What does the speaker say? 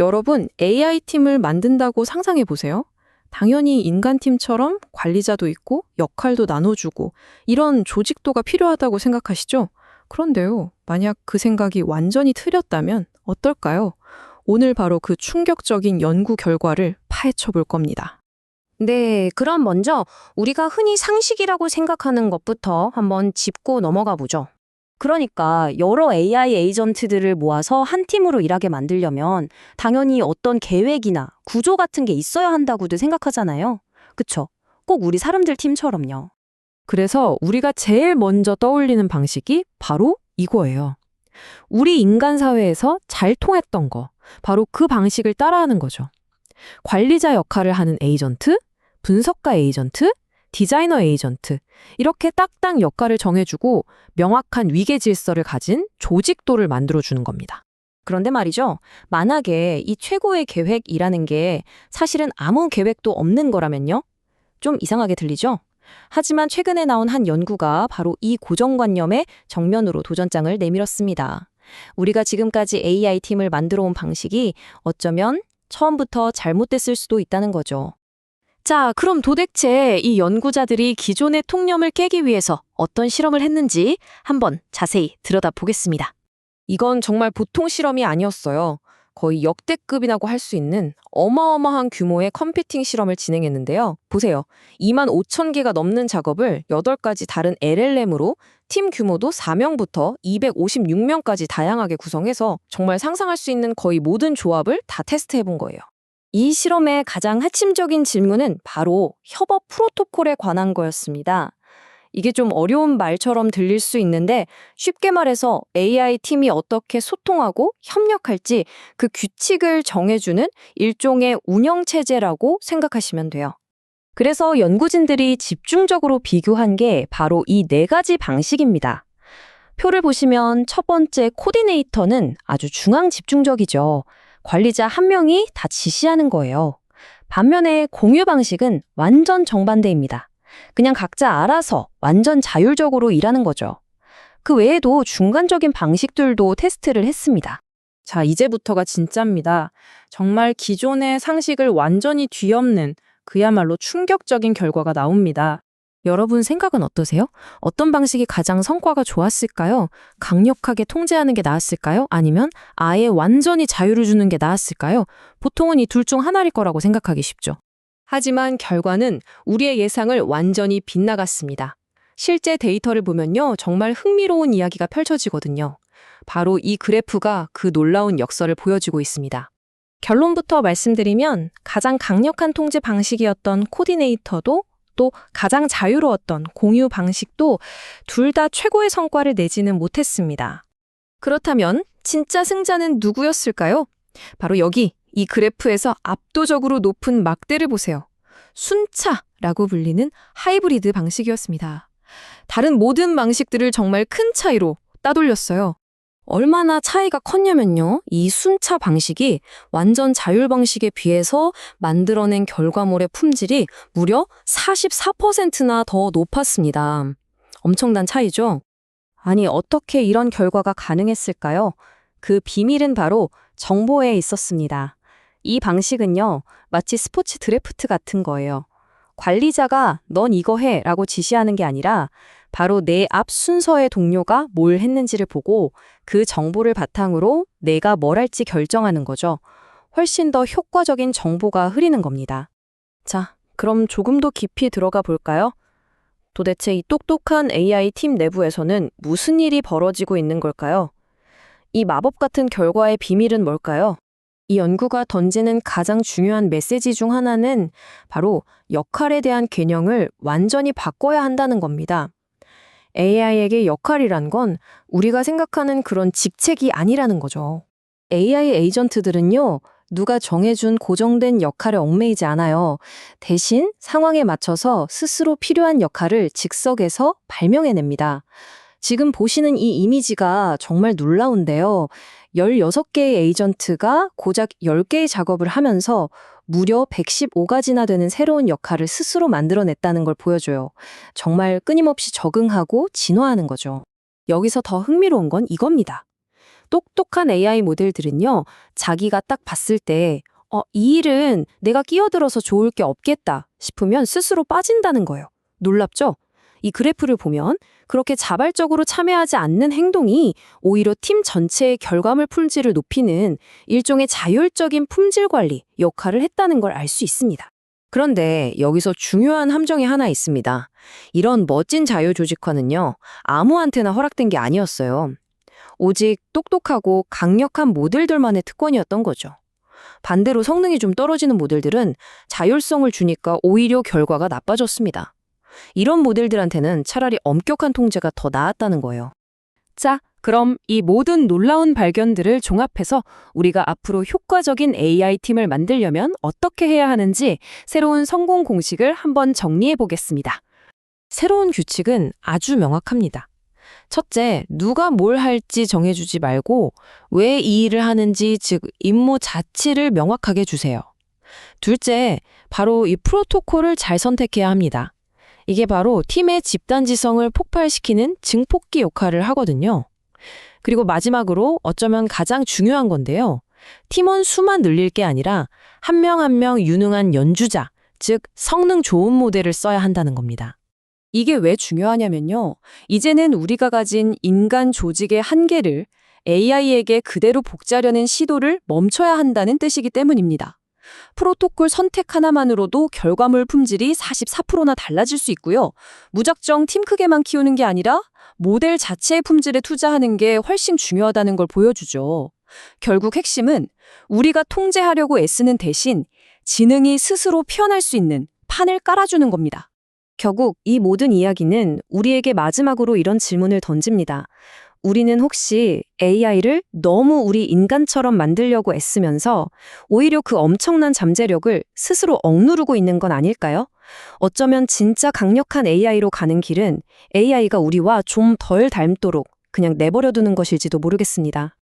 여러분, AI팀을 만든다고 상상해 보세요. 당연히 인간팀처럼 관리자도 있고 역할도 나눠주고 이런 조직도가 필요하다고 생각하시죠? 그런데요, 만약 그 생각이 완전히 틀렸다면 어떨까요? 오늘 바로 그 충격적인 연구 결과를 파헤쳐 볼 겁니다. 네, 그럼 먼저 우리가 흔히 상식이라고 생각하는 것부터 한번 짚고 넘어가 보죠. 그러니까 여러 AI 에이전트들을 모아서 한 팀으로 일하게 만들려면 당연히 어떤 계획이나 구조 같은 게 있어야 한다고도 생각하잖아요. 그쵸? 꼭 우리 사람들 팀처럼요. 그래서 우리가 제일 먼저 떠올리는 방식이 바로 이거예요. 우리 인간 사회에서 잘 통했던 거, 바로 그 방식을 따라하는 거죠. 관리자 역할을 하는 에이전트, 분석가 에이전트, 디자이너 에이전트, 이렇게 딱딱 역할을 정해주고 명확한 위계 질서를 가진 조직도를 만들어주는 겁니다. 그런데 말이죠. 만약에 이 최고의 계획이라는 게 사실은 아무 계획도 없는 거라면요? 좀 이상하게 들리죠? 하지만 최근에 나온 한 연구가 바로 이 고정관념에 정면으로 도전장을 내밀었습니다. 우리가 지금까지 AI팀을 만들어 온 방식이 어쩌면 처음부터 잘못됐을 수도 있다는 거죠. 자, 그럼 도대체 이 연구자들이 기존의 통념을 깨기 위해서 어떤 실험을 했는지 한번 자세히 들여다보겠습니다. 이건 정말 보통 실험이 아니었어요. 거의 역대급이라고 할 수 있는 어마어마한 규모의 컴퓨팅 실험을 진행했는데요. 보세요. 2만 5천 개가 넘는 작업을 8가지 다른 LLM으로 팀 규모도 4명부터 256명까지 다양하게 구성해서 정말 상상할 수 있는 거의 모든 조합을 다 테스트해 본 거예요. 이 실험의 가장 핵심적인 질문은 바로 협업 프로토콜에 관한 거였습니다. 이게 좀 어려운 말처럼 들릴 수 있는데 쉽게 말해서 AI 팀이 어떻게 소통하고 협력할지 그 규칙을 정해주는 일종의 운영체제라고 생각하시면 돼요. 그래서 연구진들이 집중적으로 비교한 게 바로 이 4가지 방식입니다. 표를 보시면 첫 번째 코디네이터는 아주 중앙 집중적이죠. 관리자 한 명이 다 지시하는 거예요. 반면에 공유 방식은 완전 정반대입니다. 그냥 각자 알아서 완전 자율적으로 일하는 거죠. 그 외에도 중간적인 방식들도 테스트를 했습니다. 자, 이제부터가 진짜입니다. 정말 기존의 상식을 완전히 뒤엎는 그야말로 충격적인 결과가 나옵니다. 여러분 생각은 어떠세요? 어떤 방식이 가장 성과가 좋았을까요? 강력하게 통제하는 게 나았을까요? 아니면 아예 완전히 자유를 주는 게 나았을까요? 보통은 이 둘 중 하나일 거라고 생각하기 쉽죠. 하지만 결과는 우리의 예상을 완전히 빗나갔습니다. 실제 데이터를 보면요, 정말 흥미로운 이야기가 펼쳐지거든요. 바로 이 그래프가 그 놀라운 역설을 보여주고 있습니다. 결론부터 말씀드리면 가장 강력한 통제 방식이었던 코디네이터도 또 가장 자유로웠던 공유 방식도 둘 다 최고의 성과를 내지는 못했습니다. 그렇다면 진짜 승자는 누구였을까요? 바로 여기 이 그래프에서 압도적으로 높은 막대를 보세요. 순차라고 불리는 하이브리드 방식이었습니다. 다른 모든 방식들을 정말 큰 차이로 따돌렸어요. 얼마나 차이가 컸냐면요. 이 순차 방식이 완전 자율 방식에 비해서 만들어낸 결과물의 품질이 무려 44%나 더 높았습니다. 엄청난 차이죠? 아니, 어떻게 이런 결과가 가능했을까요? 그 비밀은 바로 정보에 있었습니다. 이 방식은요, 마치 스포츠 드래프트 같은 거예요. 관리자가 넌 이거 해 라고 지시하는 게 아니라 바로 내 앞 순서의 동료가 뭘 했는지를 보고 그 정보를 바탕으로 내가 뭘 할지 결정하는 거죠. 훨씬 더 효과적인 정보가 흐리는 겁니다. 자, 그럼 조금 더 깊이 들어가 볼까요? 도대체 이 똑똑한 AI 팀 내부에서는 무슨 일이 벌어지고 있는 걸까요? 이 마법 같은 결과의 비밀은 뭘까요? 이 연구가 던지는 가장 중요한 메시지 중 하나는 바로 역할에 대한 개념을 완전히 바꿔야 한다는 겁니다. AI에게 역할이란 건 우리가 생각하는 그런 직책이 아니라는 거죠. AI 에이전트들은요, 누가 정해준 고정된 역할에 얽매이지 않아요. 대신 상황에 맞춰서 스스로 필요한 역할을 즉석에서 발명해냅니다. 지금 보시는 이 이미지가 정말 놀라운데요. 16개의 에이전트가 고작 10개의 작업을 하면서 무려 115가지나 되는 새로운 역할을 스스로 만들어냈다는 걸 보여줘요. 정말 끊임없이 적응하고 진화하는 거죠. 여기서 더 흥미로운 건 이겁니다. 똑똑한 AI 모델들은요, 자기가 딱 봤을 때, 이 일은 내가 끼어들어서 좋을 게 없겠다 싶으면 스스로 빠진다는 거예요. 놀랍죠? 이 그래프를 보면 그렇게 자발적으로 참여하지 않는 행동이 오히려 팀 전체의 결과물 품질을 높이는 일종의 자율적인 품질 관리 역할을 했다는 걸 알 수 있습니다. 그런데 여기서 중요한 함정이 하나 있습니다. 이런 멋진 자유조직화는요, 아무한테나 허락된 게 아니었어요. 오직 똑똑하고 강력한 모델들만의 특권이었던 거죠. 반대로 성능이 좀 떨어지는 모델들은 자율성을 주니까 오히려 결과가 나빠졌습니다. 이런 모델들한테는 차라리 엄격한 통제가 더 나았다는 거예요. 자, 그럼 이 모든 놀라운 발견들을 종합해서 우리가 앞으로 효과적인 AI 팀을 만들려면 어떻게 해야 하는지 새로운 성공 공식을 한번 정리해 보겠습니다. 새로운 규칙은 아주 명확합니다. 첫째, 누가 뭘 할지 정해주지 말고 왜 이 일을 하는지, 즉 임무 자체를 명확하게 주세요. 둘째, 바로 이 프로토콜을 잘 선택해야 합니다. 이게 바로 팀의 집단지성을 폭발시키는 증폭기 역할을 하거든요. 그리고 마지막으로 어쩌면 가장 중요한 건데요. 팀원 수만 늘릴 게 아니라 한 명 한 명 유능한 연주자, 즉 성능 좋은 모델을 써야 한다는 겁니다. 이게 왜 중요하냐면요. 이제는 우리가 가진 인간 조직의 한계를 AI에게 그대로 복제하려는 시도를 멈춰야 한다는 뜻이기 때문입니다. 프로토콜 선택 하나만으로도 결과물 품질이 44%나 달라질 수 있고요. 무작정 팀 크게만 키우는 게 아니라 모델 자체의 품질에 투자하는 게 훨씬 중요하다는 걸 보여주죠. 결국 핵심은 우리가 통제하려고 애쓰는 대신 지능이 스스로 표현할 수 있는 판을 깔아주는 겁니다. 결국 이 모든 이야기는 우리에게 마지막으로 이런 질문을 던집니다. 우리는 혹시 AI를 너무 우리 인간처럼 만들려고 애쓰면서 오히려 그 엄청난 잠재력을 스스로 억누르고 있는 건 아닐까요? 어쩌면 진짜 강력한 AI로 가는 길은 AI가 우리와 좀 덜 닮도록 그냥 내버려두는 것일지도 모르겠습니다.